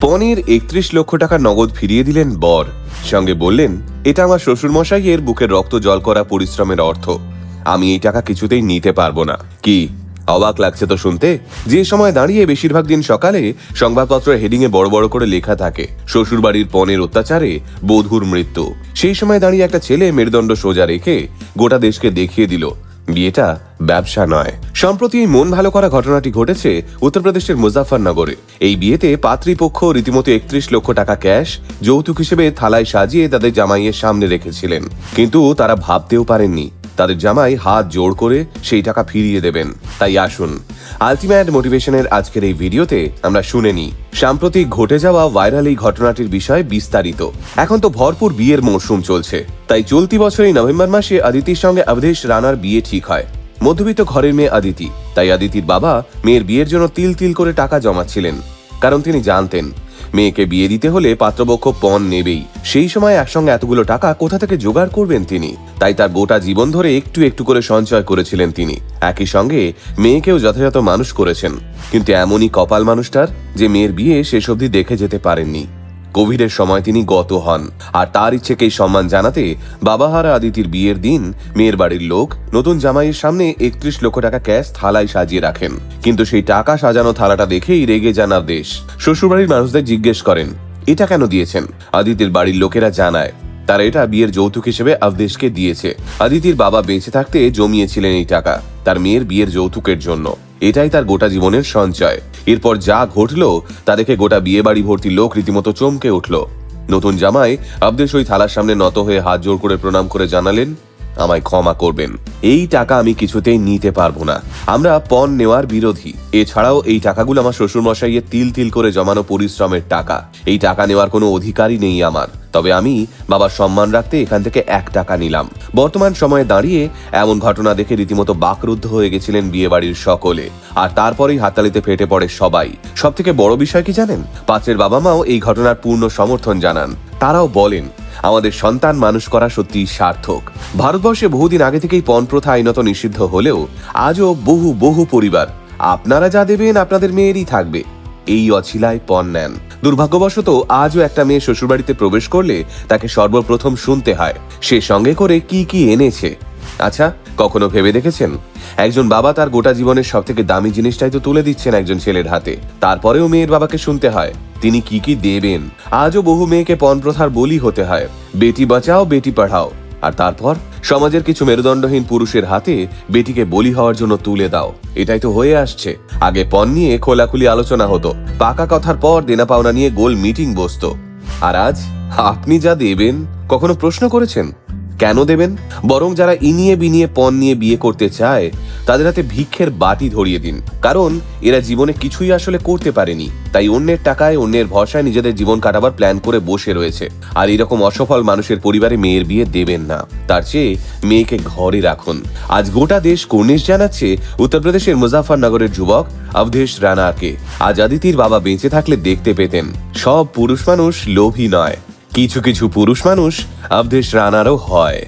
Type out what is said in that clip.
পনির ৩১ লক্ষ টাকা নগদ ফিরিয়ে দিলেন বর। সঙ্গে বললেন, এটা আমার শ্বশুরমশাইয়ের বুকের রক্ত জল করা পরিশ্রমের অর্থ। আমি এই টাকা কিছুতেই নিতে পারবো না। কি অবাক লাগছে তো শুনতে? যে সময় দাঁড়িয়ে বেশিরভাগ দিন সকালে সংবাদপত্রের হেডিংয়ে বড় বড় করে লেখা থাকে শ্বশুরবাড়ির পণের অত্যাচারে বধূর মৃত্যু, সেই সময় দাঁড়িয়ে একটা ছেলে মেরুদণ্ড সোজা রেখে গোটা দেশকে দেখিয়ে দিল বিয়েটা ব্যবসা নয়। সম্প্রতি এই মন ভালো করা ঘটনাটি ঘটেছে উত্তরপ্রদেশের মুজাফফরনগরে। এই বিয়েতে পাত্রীপক্ষ রীতিমতো ৩১ লক্ষ টাকা ক্যাশ যৌতুক হিসেবে থালায় সাজিয়ে তাদের জামাইয়ের সামনে রেখেছিলেন, কিন্তু তারা ভাবতেও পারেননি তাদের জামাই হাত জোড় করে সেই টাকা ফিরিয়ে দেবেন। তাই আসুন আলটিমেট মোটিভেশনের আজকের এই ভিডিওতে আমরা শুনে নিই সাম্প্রতিক ঘটে যাওয়া ভাইরাল এই ঘটনাটির বিষয়ে বিস্তারিত। এখন তো ভরপুর বিয়ের মৌসুম চলছে, তাই চলতি বছরই নভেম্বর মাসে অদিতির সঙ্গে অবধেশ রানার বিয়ে ঠিক হয়। মধ্যবিত্ত ঘরের মেয়ে অদিতি, তাই অদিতির বাবা মেয়ের বিয়ের জন্য তিল তিল করে টাকা জমাচ্ছিলেন, কারণ তিনি জানতেন মেয়েকে বিয়ে দিতে হলে পাত্রপক্ষ পণ নেবেই। সেই সময় একসঙ্গে এতগুলো টাকা কোথা থেকে জোগাড় করবেন তিনি? তাই তার গোটা জীবন ধরে একটু একটু করে সঞ্চয় করেছিলেন তিনি। একই সঙ্গে মেয়েকেও যথাযথ মানুষ করেছেন, কিন্তু এমনই কপাল মানুষটার যে মেয়ের বিয়ে শেষ অবধি দেখে যেতে পারেননি। কোভিডের সময় তিনি গত হন, আর তার ইচ্ছেকেই সম্মান জানাতে বাবাহারা আদিতির বিয়ের দিন মেয়ের বাড়ির লোক নতুন জামাইয়ের সামনে ৩১ লক্ষ টাকা ক্যাশ থালায় সাজিয়ে রাখেন। কিন্তু সেই টাকা সাজানো থালাটা দেখেই রেগে যান আবদেশ। শ্বশুরবাড়ির মানুষদের জিজ্ঞেস করেন, এটা কেন দিয়েছেন? আদিতির বাড়ির লোকেরা জানায় তারা এটা বিয়ের যৌতুক হিসেবে আবদেশকে দিয়েছে। আদিতির বাবা বেঁচে থাকতে জমিয়েছিলেন এই টাকা তার মেয়ের বিয়ের যৌতুকের জন্য। এটাই তার গোটা জীবনের সঞ্চয়। এরপর যা ঘটলো তা দেখে গোটা বিয়ে বাড়ি ভর্তি লোক রীতিমতো চমকে উঠল। নতুন জামাই আবদেশ ওই থালার সামনে নত হয়ে হাত জোড় করে প্রণাম করে জানালেন, আমায় ক্ষমা করবেন, এই টাকা আমি কিছুতেই নিতে পারবো না। আমরা পণ নেওয়ার বিরোধী। এছাড়াও এই টাকাগুলো আমার শ্বশুরমশাইয়ের তিল তিল করে জমানো পরিশ্রমের টাকা। এই টাকা নেওয়ার কোনো অধিকারই নেই আমার। তবে আমি বাবার সম্মান রাখতে এখান থেকে ১ টাকা নিলাম। বর্তমান সময়ে দাঁড়িয়ে এমন ঘটনা দেখে রীতিমতো বাকরুদ্ধ হয়ে গেছিলেন বিয়ে বাড়ির সকলে, আর তারপরেই হাততালিতে ফেটে পড়ে সবাই। সব থেকে বড় বিষয় কি জানেন? পাত্রের বাবা মাও এই ঘটনার পূর্ণ সমর্থন জানান। তারাও বলেন, আমাদের সন্তান মানুষ করা সত্যি সার্থক। ভারতবর্ষে বহুদিন আগে থেকেই পণ প্রথা আইনত নিষিদ্ধ হলেও আজও বহু বহু পরিবার আপনারা যা দেবেন আপনাদের মেয়েরই থাকবে এই অছিলায় পণ নেন। দুর্ভাগ্যবশত আজও একটা মেয়ে শ্বশুরবাড়িতে প্রবেশ করলে তাকে সর্বপ্রথম শুনতে হয় সে সঙ্গে করে কি কি এনেছে। আচ্ছা, কখনো ভেবে দেখেছেন একজন বাবা তার গোটা জীবনের সব থেকে দামি জিনিসটাই তো তুলে দিচ্ছেন একজন ছেলের হাতে, তারপরেও মেয়ের বাবাকে শুনতে হয় তিনি কি কি দেবেন। আজও বহু মেয়েকে পণ প্রথার বলি হতে হয়। বেটি বাঁচাও বেটি পড়াও, আর তারপর সমাজের কিছু মেরুদণ্ডহীন পুরুষের হাতে বেটিকে বলি হওয়ার জন্য তুলে দাও। এটাই তো হয়ে আসছে। আগে পণ নিয়ে খোলাখুলি আলোচনা হতো, পাকা কথার পর দেনা পাওনা নিয়ে গোল মিটিং বসতো। আর আজ আপনি যা দেবেন কখনো প্রশ্ন করেছেন কেন দেবেন? বরং যারা ইনিয়ে বিনিয়ে পণ নিয়ে বিয়ে করতে চায় তাদের হাতে ভিক্ষের বাটি ধরিয়ে দিন, কারণ এরা জীবনে কিছুই আসলে করতে পারেনি, তাই অন্যের টাকায় অন্যের ভরসায় নিজেদের জীবন কাটাবার প্ল্যান করে বসে রয়েছে। আর এরকম অসফল মানুষের পরিবারে মেয়ের বিয়ে দেবেন না, তার চেয়ে মেয়েকে ঘরে রাখুন। আজ গোটা দেশ কর্নিশ জানাচ্ছে উত্তরপ্রদেশের মুজাফফরনগরের যুবক অবধেশ রানাকে। আজ আদিতির বাবা বেঁচে থাকলে দেখতে পেতেন সব পুরুষ মানুষ লোভী নয়, কিছু কিছু পুরুষ মানুষ অবধেশ রানারও হয়।